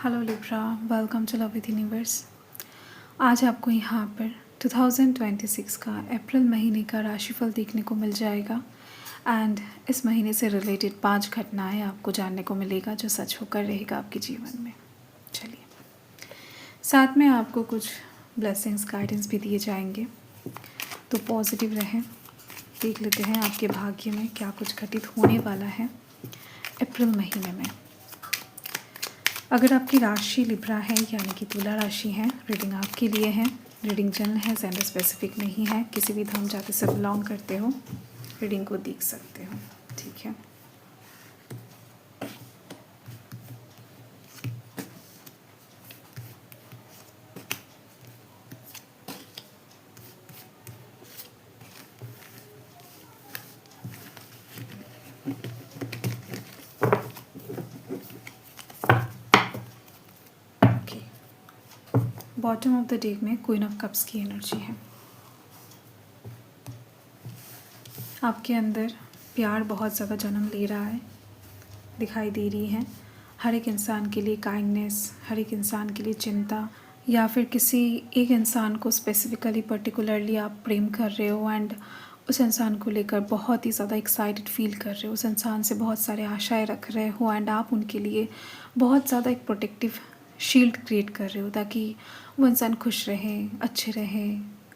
Hello Libra, welcome to love with universe. आज आपको यहाँ पर 2026 का अप्रैल महीने का राशिफल देखने को मिल जाएगा एंड इस महीने से रिलेटेड 5 घटनाएं आपको जानने को मिलेगा जो सच होकर रहेगा आपके जीवन में। चलिए, साथ में आपको कुछ ब्लेसिंग्स गाइडेंस भी दिए जाएंगे, तो पॉजिटिव रहें। देख लेते हैं आपके भाग्य में क्या कुछ घटित होने वाला है अप्रैल महीने में। अगर आपकी राशि लिब्रा है यानी कि तुला राशि है, रीडिंग आपके लिए है। रीडिंग जनरल है, जेंडर स्पेसिफिक नहीं है। किसी भी धर्म जाति से बिलोंग करते हो, रीडिंग को देख सकते हो, ठीक है। बॉटम ऑफ द डेक में क्वीन ऑफ कप्स की एनर्जी है। आपके अंदर प्यार बहुत ज़्यादा जन्म ले रहा है, दिखाई दे रही है। हर एक इंसान के लिए काइंडनेस, हर एक इंसान के लिए चिंता, या फिर किसी एक इंसान को स्पेसिफिकली पर्टिकुलरली आप प्रेम कर रहे हो एंड उस इंसान को लेकर बहुत ही ज़्यादा एक्साइटेड फील कर रहे हो। उस इंसान से बहुत सारे आशाएं रख रहे हो एंड आप उनके लिए बहुत ज़्यादा एक प्रोटेक्टिव शील्ड क्रिएट कर रहे हो ताकि वो इंसान खुश रहे, अच्छे रहे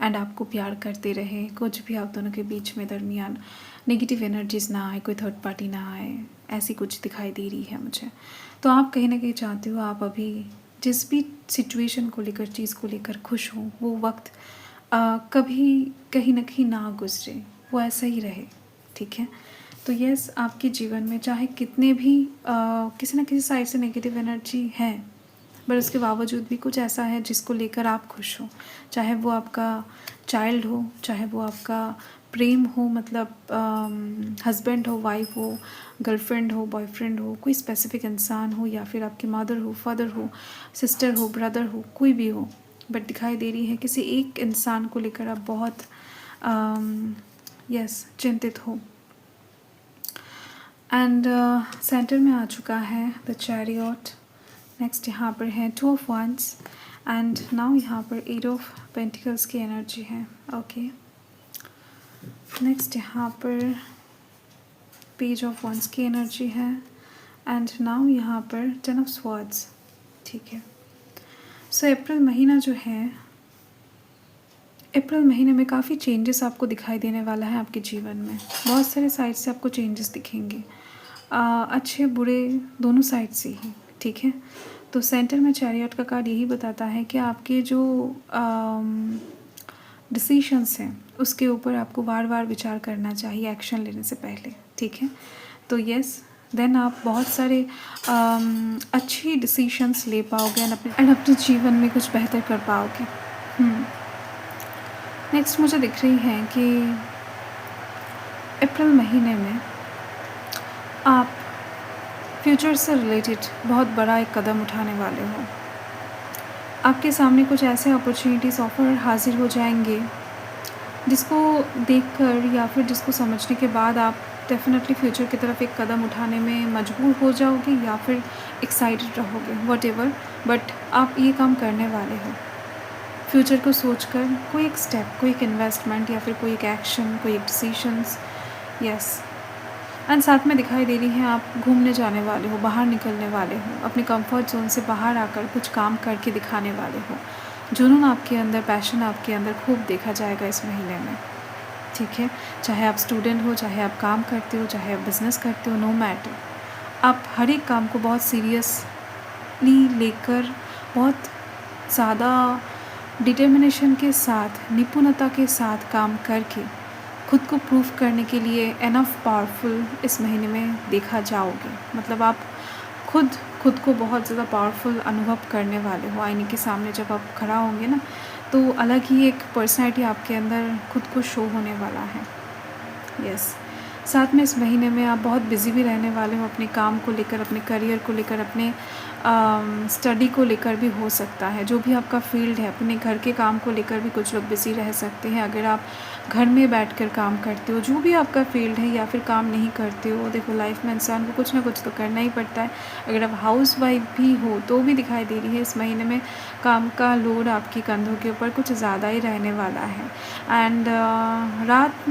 एंड आपको प्यार करते रहे। कुछ भी आप दोनों के बीच में दरमियान नेगेटिव एनर्जीज ना आए, कोई थर्ड पार्टी ना आए, ऐसी कुछ दिखाई दे रही है मुझे। तो आप कहीं ना कहीं चाहते हो आप अभी जिस भी सिचुएशन को लेकर, चीज़ को लेकर खुश हो, वो वक्त कभी कहीं ना कहीं ना गुजरे, वो ऐसा ही रहे, ठीक है। तो यस, आपके जीवन में चाहे कितने भी किसी न किसी साइड से नेगेटिव एनर्जी है, पर उसके बावजूद भी कुछ ऐसा है जिसको लेकर आप खुश हो। चाहे वो आपका चाइल्ड हो, चाहे वो आपका प्रेम हो, मतलब हस्बैंड हो, वाइफ हो, गर्लफ्रेंड हो, बॉयफ्रेंड हो, कोई स्पेसिफिक इंसान हो, या फिर आपकी मदर हो, फादर हो, सिस्टर हो, ब्रदर हो, कोई भी हो, बट दिखाई दे रही है किसी एक इंसान को लेकर आप बहुत चिंतित हो। एंड सेंटर में आ चुका है द चैरियट। नेक्स्ट यहाँ पर है 2 ऑफ wands एंड नाउ यहाँ पर 8 ऑफ पेंटिकल्स की एनर्जी है। ओके, नेक्स्ट यहाँ पर पेज ऑफ wands की एनर्जी है एंड नाउ यहाँ पर 10 ऑफ swords, ठीक है। सो अप्रैल महीना जो है, अप्रैल महीने में काफ़ी चेंजेस आपको दिखाई देने वाला है आपके जीवन में। बहुत सारे साइड से आपको चेंजेस दिखेंगे, अच्छे बुरे दोनों साइड से ही, ठीक है। तो सेंटर में चैरियट का कार्ड यही बताता है कि आपके जो डिसीशंस हैं उसके ऊपर आपको बार बार विचार करना चाहिए एक्शन लेने से पहले, ठीक है। तो यस, देन आप बहुत सारे अच्छी डिसीशंस ले पाओगे एंड अपने जीवन में कुछ बेहतर कर पाओगे। नेक्स्ट मुझे दिख रही है कि अप्रैल महीने में आप फ्यूचर से रिलेटेड बहुत बड़ा एक कदम उठाने वाले हो। आपके सामने कुछ ऐसे अपॉर्चुनिटीज़, ऑफ़र हाजिर हो जाएंगे जिसको देखकर या फिर जिसको समझने के बाद आप डेफिनेटली फ्यूचर की तरफ एक कदम उठाने में मजबूर हो जाओगे या फिर एक्साइटेड रहोगे, व्हाटएवर, बट आप ये काम करने वाले हो। फ्यूचर को सोचकर कोई एक स्टेप, कोई एक इन्वेस्टमेंट या फिर कोई एक एक्शन, कोई एक डिसीशंस, यस। एंड साथ में दिखाई दे रही हैं आप घूमने जाने वाले हो, बाहर निकलने वाले हो, अपने कंफर्ट जोन से बाहर आकर कुछ काम करके दिखाने वाले हो। जुनून आपके अंदर, पैशन आपके अंदर खूब देखा जाएगा इस महीने में, ठीक है। चाहे आप स्टूडेंट हो, चाहे आप काम करते हो, चाहे आप बिज़नेस करते हो, नो मैटर, आप हर एक काम को बहुत सीरियसली लेकर, बहुत ज़्यादा डिटर्मिनेशन के साथ, निपुणता के साथ काम करके खुद को प्रूव करने के लिए एनफ पावरफुल इस महीने में देखा जाओगे। मतलब आप खुद को बहुत ज़्यादा पावरफुल अनुभव करने वाले हो। आईने के सामने जब आप खड़ा होंगे ना, तो अलग ही एक पर्सनैलिटी आपके अंदर खुद को शो होने वाला है, यस। साथ में इस महीने में आप बहुत बिज़ी भी रहने वाले हो अपने काम को लेकर, अपने करियर को लेकर, अपने स्टडी को लेकर भी हो सकता है, जो भी आपका फ़ील्ड है, अपने घर के काम को लेकर भी कुछ लोग बिज़ी रह सकते हैं। अगर आप घर में बैठकर काम करते हो, जो भी आपका फ़ील्ड है, या फिर काम नहीं करते हो, देखो लाइफ़ में इंसान को कुछ ना कुछ तो करना ही पड़ता है। अगर आप हाउसवाइफ़ भी हो तो भी दिखाई दे रही है इस महीने में काम का लोड आपके कंधों के ऊपर कुछ ज़्यादा ही रहने वाला है। एंड रात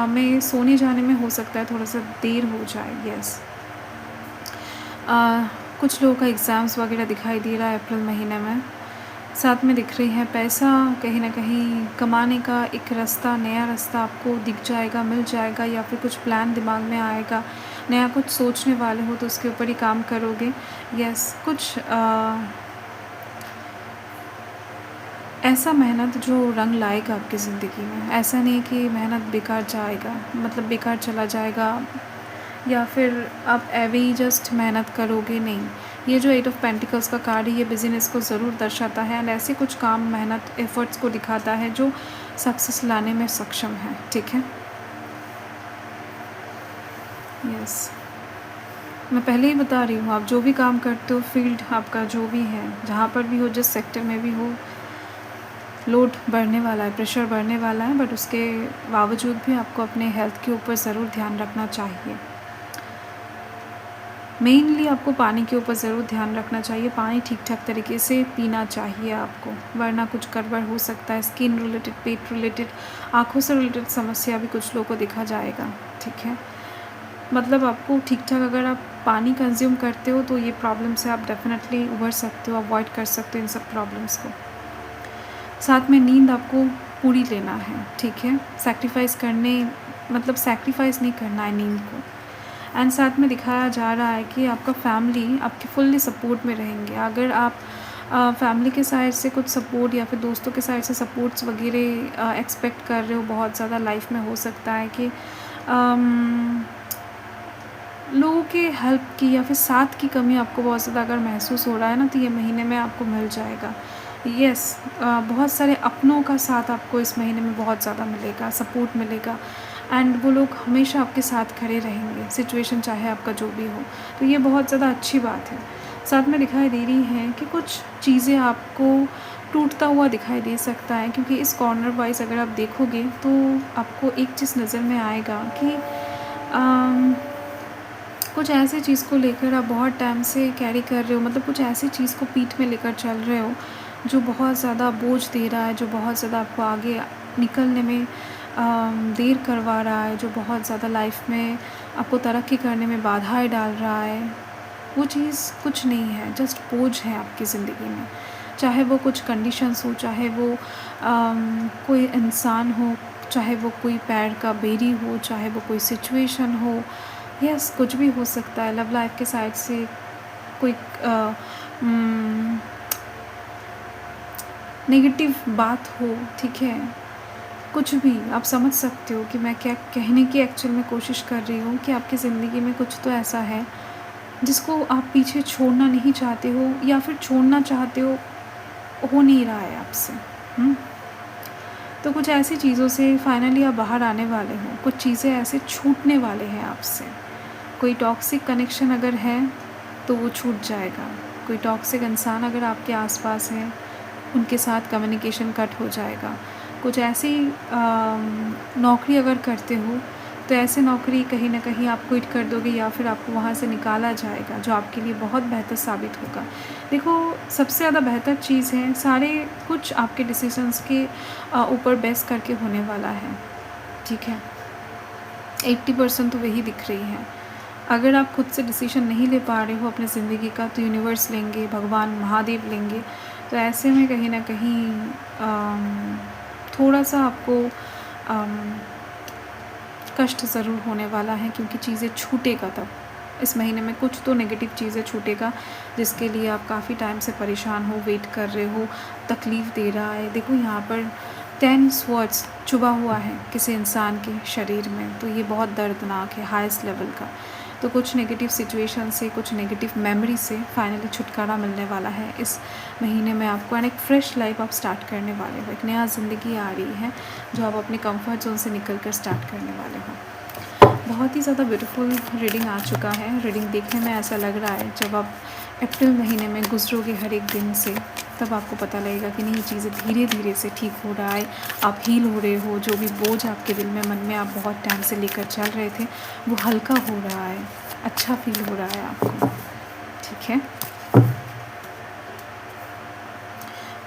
में सोने जाने में हो सकता है थोड़ा-सा देर हो जाए। यस। कुछ लोगों का एग्ज़ाम्स वगैरह दिखाई दे रहा है अप्रैल महीने में। साथ में दिख रही है पैसा कहीं न कहीं कमाने का एक रास्ता, नया रास्ता आपको दिख जाएगा, मिल जाएगा, या फिर कुछ प्लान दिमाग में आएगा, नया कुछ सोचने वाले हो तो उसके ऊपर ही काम करोगे। यस, कुछ ऐसा मेहनत जो रंग लाएगा आपकी ज़िंदगी में। ऐसा नहीं कि मेहनत बेकार जाएगा, मतलब बेकार चला जाएगा, या फिर आप ऐवे ही जस्ट मेहनत करोगे, नहीं। ये जो 8 ऑफ पेंटिकल्स का कार्ड है, ये बिज़नेस को ज़रूर दर्शाता है, एंड ऐसे कुछ काम, मेहनत, एफ़र्ट्स को दिखाता है जो सक्सेस लाने में सक्षम है, ठीक है? यस। मैं पहले ही बता रही हूँ, आप जो भी काम करते हो, फ़ील्ड आपका जो भी है, जहाँ पर भी हो, जिस सेक्टर में भी हो, लोड बढ़ने वाला है, प्रेशर बढ़ने वाला है, बट उसके बावजूद भी आपको अपने हेल्थ के ऊपर ज़रूर ध्यान रखना चाहिए। मेनली आपको पानी के ऊपर ज़रूर ध्यान रखना चाहिए। पानी ठीक-ठाक तरीके से पीना चाहिए आपको, वरना कुछ गड़बड़ हो सकता है। स्किन रिलेटेड, पेट रिलेटेड, आँखों से रिलेटेड समस्या भी कुछ लोगों को देखा जाएगा, ठीक है? मतलब आपको ठीक-ठाक अगर आप पानी कंज़्यूम करते हो तो ये प्रॉब्लम से आप डेफ़िनेटली उभर सकते हो, अवॉइड कर सकते हो इन सब प्रॉब्लम्स को। साथ में नींद आपको पूरी लेना है, ठीक है? सैक्रिफ़ाइस नहीं करना है नींद को। एंड साथ में दिखाया जा रहा है कि आपका फैमिली आपके फुल्ली सपोर्ट में रहेंगे। अगर आप फैमिली के साइड से कुछ सपोर्ट, या फिर दोस्तों के साइड से सपोर्ट्स वगैरह एक्सपेक्ट कर रहे हो बहुत ज़्यादा, लाइफ में हो सकता है कि लोगों के हेल्प की या फिर साथ की कमी आपको बहुत ज़्यादा अगर महसूस हो रहा है ना, तो ये महीने में आपको मिल जाएगा। यस, बहुत सारे अपनों का साथ आपको इस महीने में बहुत ज़्यादा मिलेगा, सपोर्ट मिलेगा, एंड वो लोग हमेशा आपके साथ खड़े रहेंगे, सिचुएशन चाहे आपका जो भी हो। तो ये बहुत ज़्यादा अच्छी बात है। साथ में दिखाई दे रही है कि कुछ चीज़ें आपको टूटता हुआ दिखाई दे सकता है, क्योंकि इस कॉर्नर वाइज़ अगर आप देखोगे तो आपको एक चीज़ नज़र में आएगा कि कुछ ऐसी चीज़ को लेकर आप बहुत टाइम से कैरी कर रहे हो, मतलब कुछ ऐसी चीज़ को पीठ में लेकर चल रहे हो जो बहुत ज़्यादा बोझ दे रहा है, जो बहुत ज़्यादा आपको आगे निकलने में देर करवा रहा है, जो बहुत ज़्यादा लाइफ में आपको तरक्की करने में बाधाएं डाल रहा है। वो चीज़ कुछ नहीं है, जस्ट बोझ है आपकी ज़िंदगी में। चाहे वो कुछ कंडीशंस हो, चाहे वो कोई इंसान हो, चाहे वो कोई पैर का बेरी हो, चाहे वो कोई सिचुएशन हो, यस, कुछ भी हो सकता है। लव लाइफ के साइड से कोई नेगेटिव बात हो, ठीक है? कुछ भी आप समझ सकते हो कि मैं क्या कहने की एक्चुअल में कोशिश कर रही हूँ, कि आपकी ज़िंदगी में कुछ तो ऐसा है जिसको आप पीछे छोड़ना नहीं चाहते हो, या फिर छोड़ना चाहते हो नहीं रहा है आपसे। तो कुछ ऐसी चीज़ों से फाइनली आप बाहर आने वाले हो, कुछ चीज़ें ऐसे छूटने वाले हैं आपसे। कोई टॉक्सिक कनेक्शन अगर है तो वो छूट जाएगा। कोई टॉक्सिक इंसान अगर आपके आसपास है, उनके साथ कम्युनिकेशन कट हो जाएगा। कुछ ऐसी नौकरी अगर करते हो तो ऐसे नौकरी कहीं न कहीं आप क्विट कर दोगे, या फिर आपको वहाँ से निकाला जाएगा, जो आपके लिए बहुत बेहतर साबित होगा। देखो, सबसे ज़्यादा बेहतर चीज़ है, सारे कुछ आपके डिसीजंस के ऊपर बेस करके होने वाला है, ठीक है? 80% तो वही दिख रही है। अगर आप खुद से डिसीजन नहीं ले पा रहे हो अपनी ज़िंदगी का, तो यूनिवर्स लेंगे, भगवान महादेव लेंगे। तो ऐसे में कहीं न कहीं थोड़ा-सा आपको कष्ट ज़रूर होने वाला है, क्योंकि चीज़ें छूटेगा तब। इस महीने में कुछ तो नेगेटिव चीज़ें छूटेगा, जिसके लिए आप काफ़ी टाइम से परेशान हो, वेट कर रहे हो, तकलीफ़ दे रहा है। देखो, यहाँ पर 10 स्वर्ड्स चुभा हुआ है किसी इंसान के शरीर में, तो ये बहुत दर्दनाक है, हाईएस्ट लेवल का। तो कुछ नेगेटिव सिचुएशन से, कुछ नेगेटिव मेमोरी से फाइनली छुटकारा मिलने वाला है इस महीने में आपको, एंड एक फ्रेश लाइफ आप स्टार्ट करने वाले हो। एक नया ज़िंदगी आ रही है जो आप अपने कंफर्ट जोन से निकल कर स्टार्ट करने वाले हो। बहुत ही ज़्यादा ब्यूटीफुल रीडिंग आ चुका है। रीडिंग देखने में ऐसा लग रहा है, जब आप अप्रैल महीने में गुजरोगे हर एक दिन से, तब आपको पता लगेगा कि नहीं, चीज़ें धीरे धीरे से ठीक हो रहा है, आप हील हो रहे हो, जो भी बोझ आपके दिल में मन में आप बहुत टाइम से लेकर चल रहे थे वो हल्का हो रहा है, अच्छा फील हो रहा है आपको। ठीक है,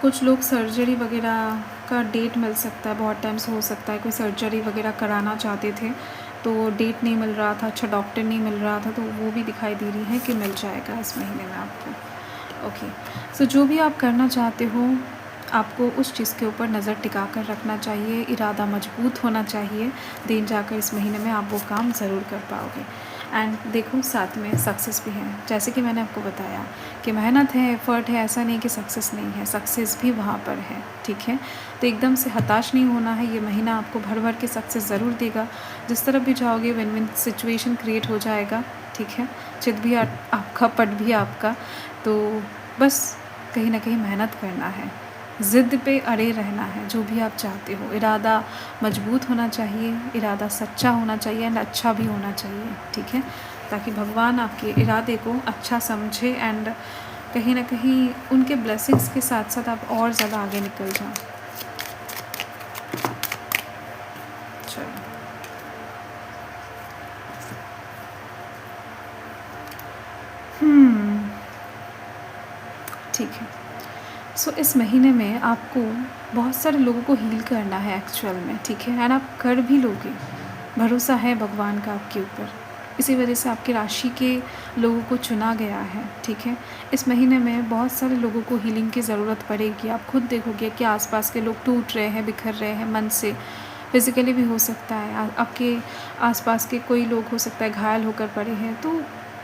कुछ लोग सर्जरी वगैरह का डेट मिल सकता है, बहुत टाइम से हो सकता है कोई सर्जरी वगैरह कराना चाहते थे तो डेट नहीं मिल रहा था, अच्छा डॉक्टर नहीं मिल रहा था, तो वो भी दिखाई दे रही है कि मिल जाएगा इस महीने में आपको। ओके, सो जो भी आप करना चाहते हो आपको उस चीज़ के ऊपर नज़र टिका कर रखना चाहिए, इरादा मजबूत होना चाहिए, देन जाकर इस महीने में आप वो काम ज़रूर कर पाओगे। एंड देखो साथ में सक्सेस भी है, जैसे कि मैंने आपको बताया कि मेहनत है, एफ़र्ट है, ऐसा नहीं कि सक्सेस नहीं है, सक्सेस भी वहाँ पर है। ठीक है, तो एकदम से हताश नहीं होना है, ये महीना आपको भर भर के सक्सेस ज़रूर देगा। जिस तरफ भी जाओगे विन विन सिचुएशन क्रिएट हो जाएगा। ठीक है, चित भी आपका, पट भी आपका, तो बस कहीं ना कहीं मेहनत करना है, ज़िद पे अड़े रहना है, जो भी आप चाहते हो। इरादा मजबूत होना चाहिए, इरादा सच्चा होना चाहिए एंड अच्छा भी होना चाहिए। ठीक है, ताकि भगवान आपके इरादे को अच्छा समझे एंड कहीं ना कहीं उनके ब्लेसिंग्स के साथ साथ आप और ज़्यादा आगे निकल जाओ। चलो, ठीक है। सो इस महीने में आपको बहुत सारे लोगों को हील करना है एक्चुअल में। ठीक है, एंड आप कर भी लोगे, भरोसा है भगवान का आपके ऊपर, इसी वजह से आपकी राशि के लोगों को चुना गया है। ठीक है, इस महीने में बहुत सारे लोगों को हीलिंग की ज़रूरत पड़ेगी। आप खुद देखोगे कि आसपास के लोग टूट रहे हैं, बिखर रहे हैं मन से, फिज़िकली भी हो सकता है, आपके आसपास के कोई लोग हो सकता है घायल होकर पड़े हैं, तो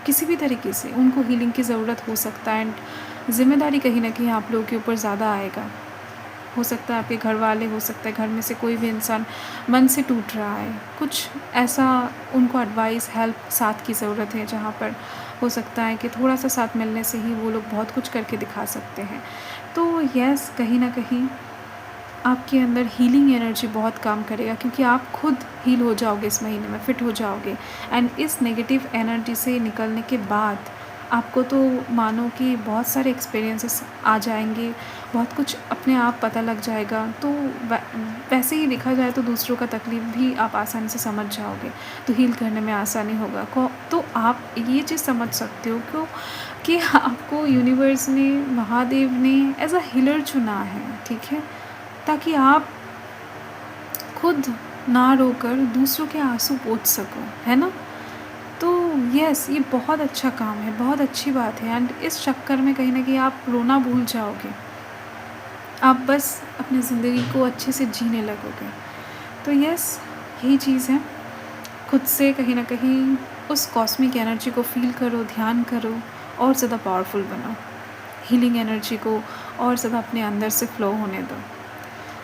किसी भी तरीके से उनको हीलिंग की ज़रूरत हो सकता है एंड ज़िम्मेदारी कहीं ना कहीं आप लोगों के ऊपर ज़्यादा आएगा। हो सकता है आपके घर वाले, हो सकता है घर में से कोई भी इंसान मन से टूट रहा है, कुछ ऐसा उनको एडवाइस, हेल्प, साथ की ज़रूरत है, जहाँ पर हो सकता है कि थोड़ा सा साथ मिलने से ही वो लोग बहुत कुछ करके दिखा सकते हैं। तो यस, कहीं ना कहीं आपके अंदर हीलिंग एनर्जी बहुत काम करेगा, क्योंकि आप खुद हील हो जाओगे इस महीने में, फिट हो जाओगे एंड इस नेगेटिव एनर्जी से निकलने के बाद आपको तो मानो कि बहुत सारे एक्सपीरियंसेस आ जाएंगे, बहुत कुछ अपने आप पता लग जाएगा। तो वैसे ही देखा जाए तो दूसरों का तकलीफ़ भी आप आसानी से समझ जाओगे, तो हील करने में आसानी होगा। तो आप ये चीज़ समझ सकते हो क्यों कि आपको यूनिवर्स ने, महादेव ने एज अ हीलर चुना है। ठीक है, ताकि आप खुद ना रोकर दूसरों के आंसू पोंछ सको, है ना। तो यस, ये बहुत अच्छा काम है, बहुत अच्छी बात है एंड इस चक्कर में कहीं ना कहीं आप रोना भूल जाओगे, आप बस अपनी ज़िंदगी को अच्छे से जीने लगोगे। तो यस, यही चीज़ है, खुद से कहीं ना कहीं उस कॉस्मिक एनर्जी को फील करो, ध्यान करो और ज़्यादा पावरफुल बनो, हीलिंग एनर्जी को और ज़्यादा अपने अंदर से फ्लो होने दो।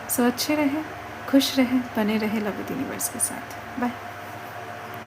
सो अच्छे रहे, खुश रहे, बने रहे लव विद यूनिवर्स के साथ। बाय।